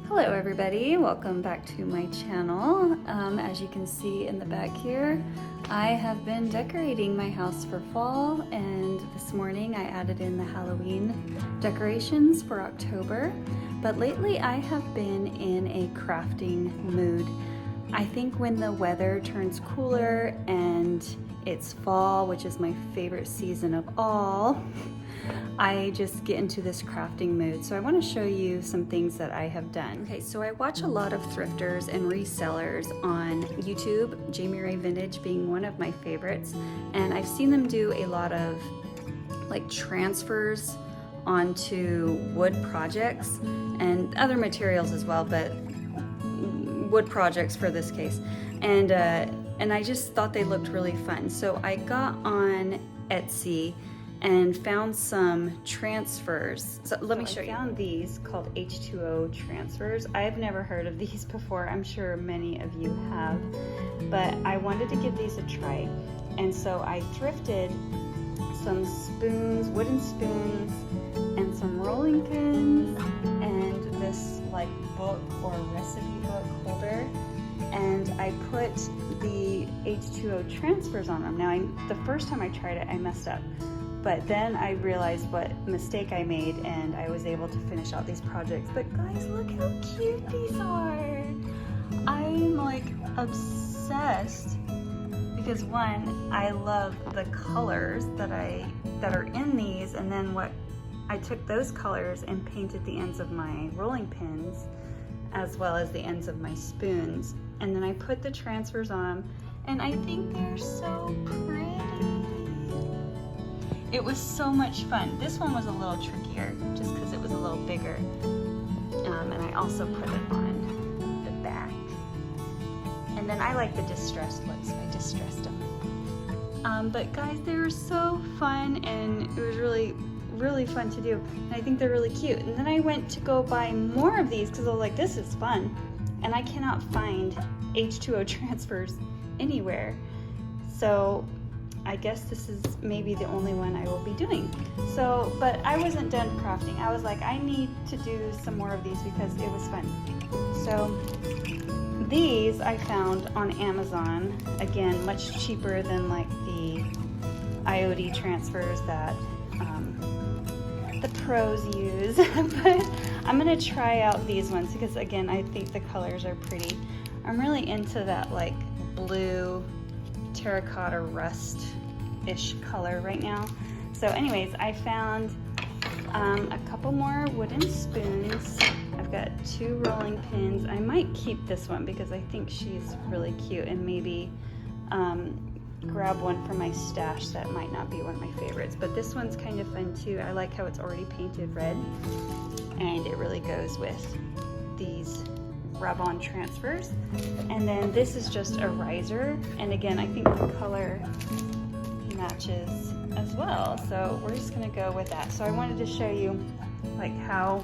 Hello everybody, welcome back to my channel. As you can see in the back here, I have been decorating my house for fall, and this morning I added in the Halloween decorations for October. But lately I have been in a crafting mood. I think when the weather turns cooler and it's fall, which is my favorite season of all, I just get into this crafting mood. So I want to show you some things that I have done. Okay, so I watch a lot of thrifters and resellers on YouTube, Jamie Ray Vintage being one of my favorites. And I've seen them do a lot of like transfers onto wood projects and other materials as well, but wood projects for this case. And I just thought they looked really fun. So I got on Etsy and found some transfers. So let me show you. I found these called H2O Transfers. I've never heard of these before. I'm sure many of you have, but I wanted to give these a try. And so I thrifted some spoons, wooden spoons, and some rolling pins, and this like book or recipe book holder. And I put the H2O transfers on them. Now, the first time I tried it, I messed up. But then I realized what mistake I made, and I was able to finish out these projects. But guys, look how cute these are. I'm like obsessed because one, I love the colors that are in these, and then I took those colors and painted the ends of my rolling pins as well as the ends of my spoons. And then I put the transfers on them, and I think they're so pretty. It was so much fun. This one was a little trickier just because it was a little bigger. And I also put it on the back. And then I like the distressed look, so I distressed them. But guys, they were so fun, and it was really, really fun to do. And I think they're really cute. And then I went to go buy more of these because I was like, this is fun. And I cannot find H2O transfers anywhere. So I guess this is maybe the only one I will be doing. So, but I wasn't done crafting. I was like, I need to do some more of these because it was fun. So these I found on Amazon, again, much cheaper than like the IOD transfers that the pros use. But I'm gonna try out these ones because again, I think the colors are pretty. I'm really into that like blue terracotta rust-ish color right now. So anyways, I found a couple more wooden spoons. I've got 2 rolling pins. I might keep this one because I think she's really cute, and maybe grab one for my stash that might not be one of my favorites. But this one's kind of fun too. I like how it's already painted red, and it really goes with these rub-on transfers. And then this is just a riser, and again, I think the color matches as well, so we're just gonna go with that. So I wanted to show you like how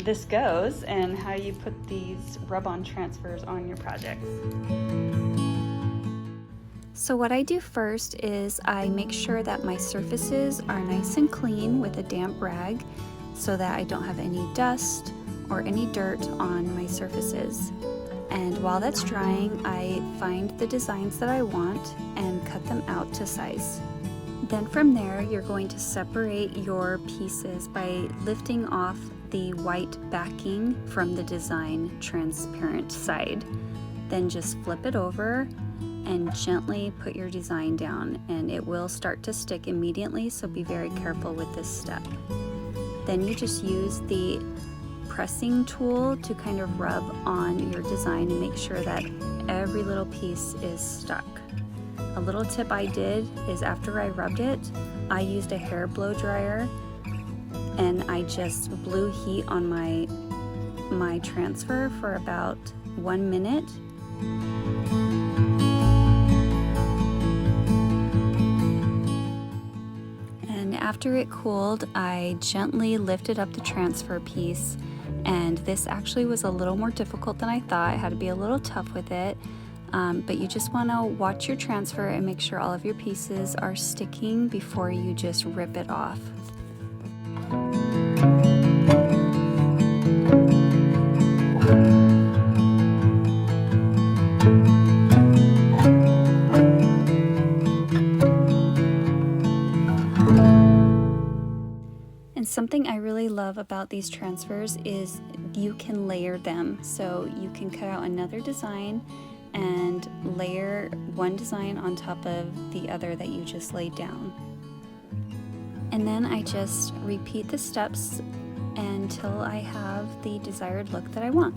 this goes and how you put these rub-on transfers on your projects. So what I do first is I make sure that my surfaces are nice and clean with a damp rag so that I don't have any dust or any dirt on my surfaces. And while that's drying, I find the designs that I want and cut them out to size. Then from there, you're going to separate your pieces by lifting off the white backing from the design transparent side. Then just flip it over and gently put your design down, and it will start to stick immediately, so be very careful with this step. Then you just use the pressing tool to kind of rub on your design and make sure that every little piece is stuck. A little tip I did is after I rubbed it, I used a hair blow dryer and I just blew heat on my transfer for about 1 minute. And after it cooled, I gently lifted up the transfer piece, and this actually was a little more difficult than I thought. I had to be a little tough with it, but you just want to watch your transfer and make sure all of your pieces are sticking before you just rip it off. about these transfers is you can layer them. So you can cut out another design and layer one design on top of the other that you just laid down. And then I just repeat the steps until I have the desired look that I want.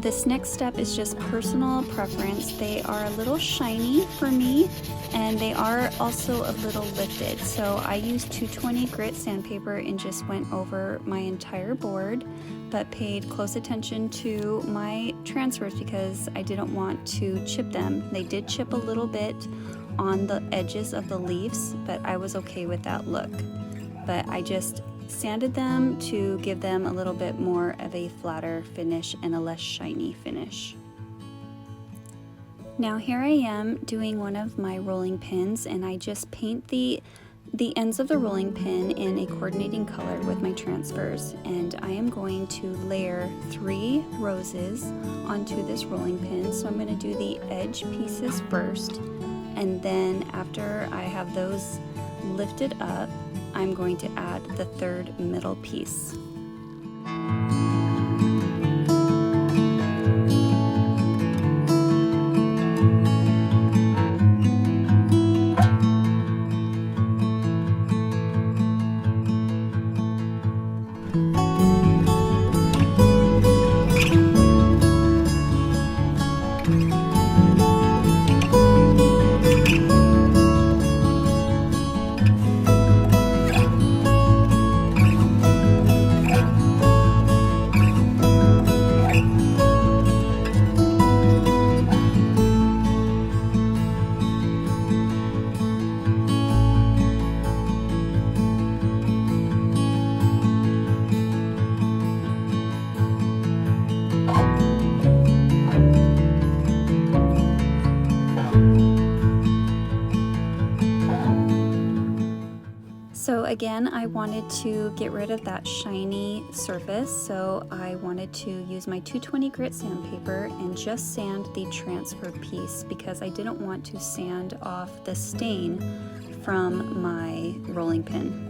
This next step is just personal preference. They are a little shiny for me, and they are also a little lifted. So I used 220 grit sandpaper and just went over my entire board, but paid close attention to my transfers because I didn't want to chip them. They did chip a little bit on the edges of the leaves, but I was okay with that look. But I just sanded them to give them a little bit more of a flatter finish and a less shiny finish. Now here I am doing one of my rolling pins, and I just paint the ends of the rolling pin in a coordinating color with my transfers, and I am going to layer 3 roses onto this rolling pin. So I'm going to do the edge pieces first, and then after I have those lifted up, I'm going to add the 3rd middle piece. So again, I wanted to get rid of that shiny surface, so I wanted to use my 220 grit sandpaper and just sand the transfer piece because I didn't want to sand off the stain from my rolling pin.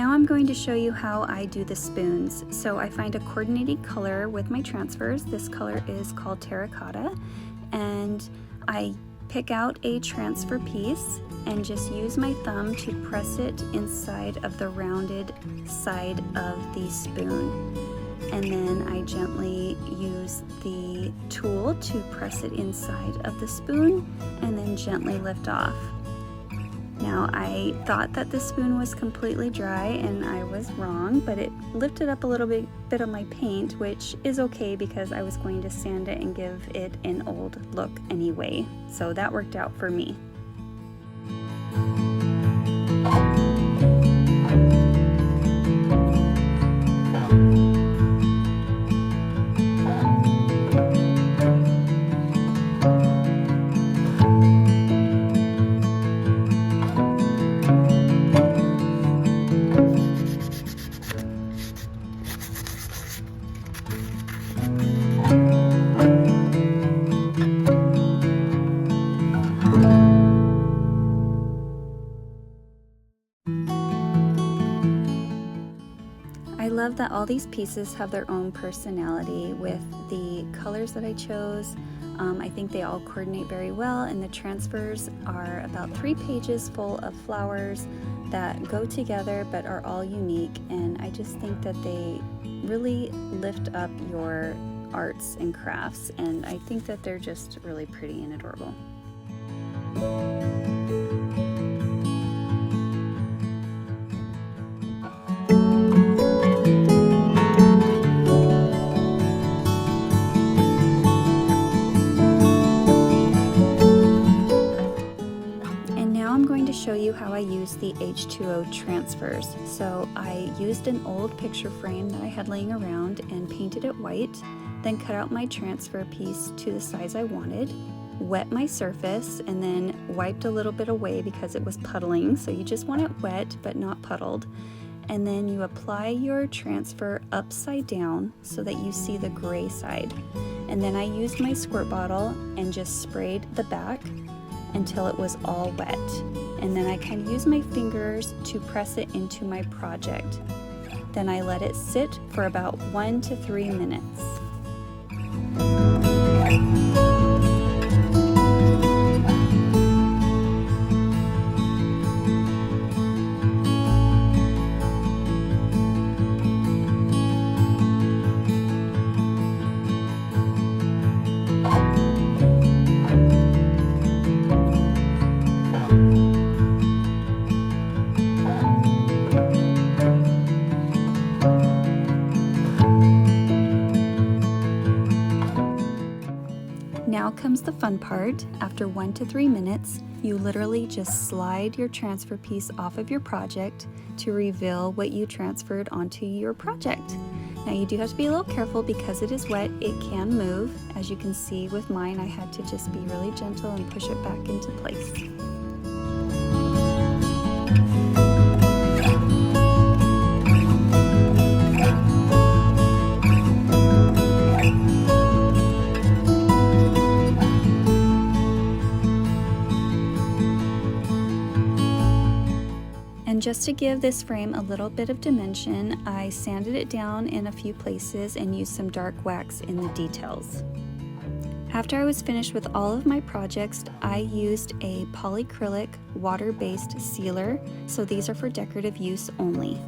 I'm going to show you how I do the spoons. So I find a coordinating color with my transfers. This color is called terracotta, and I pick out a transfer piece and just use my thumb to press it inside of the rounded side of the spoon. And then I gently use the tool to press it inside of the spoon and then gently lift off. Now I thought that the spoon was completely dry and I was wrong, but it lifted up a little bit of my paint, which is okay because I was going to sand it and give it an old look anyway. So that worked out for me. love that all these pieces have their own personality with the colors that I chose. I think they all coordinate very well, and the transfers are about 3 pages full of flowers that go together but are all unique, and I just think that they really lift up your arts and crafts, and I think that they're just really pretty and adorable. Show you how I use the H2O Transfers. So I used an old picture frame that I had laying around and painted it white, then cut out my transfer piece to the size I wanted, wet my surface, and then wiped a little bit away because it was puddling. So you just want it wet but not puddled. And then you apply your transfer upside down so that you see the gray side. And then I used my squirt bottle and just sprayed the back until it was all wet. And then I kind of use my fingers to press it into my project. Then I let it sit for about 1 to 3 minutes. Now comes the fun part. After 1 to 3 minutes, you literally just slide your transfer piece off of your project to reveal what you transferred onto your project. Now you do have to be a little careful because it is wet, it can move. As you can see with mine, I had to just be really gentle and push it back into place. And just to give this frame a little bit of dimension, I sanded it down in a few places and used some dark wax in the details. After I was finished with all of my projects, I used a polyacrylic water-based sealer, so these are for decorative use only.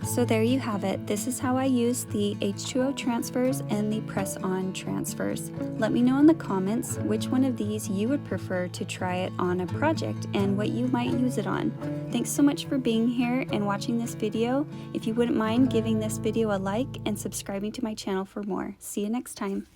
So there you have it. This is how I use the H2O Transfers and the press-on transfers. Let me know in the comments which one of these you would prefer to try it on a project and what you might use it on. Thanks so much for being here and watching this video. If you wouldn't mind giving this video a like and subscribing to my channel for more. See you next time.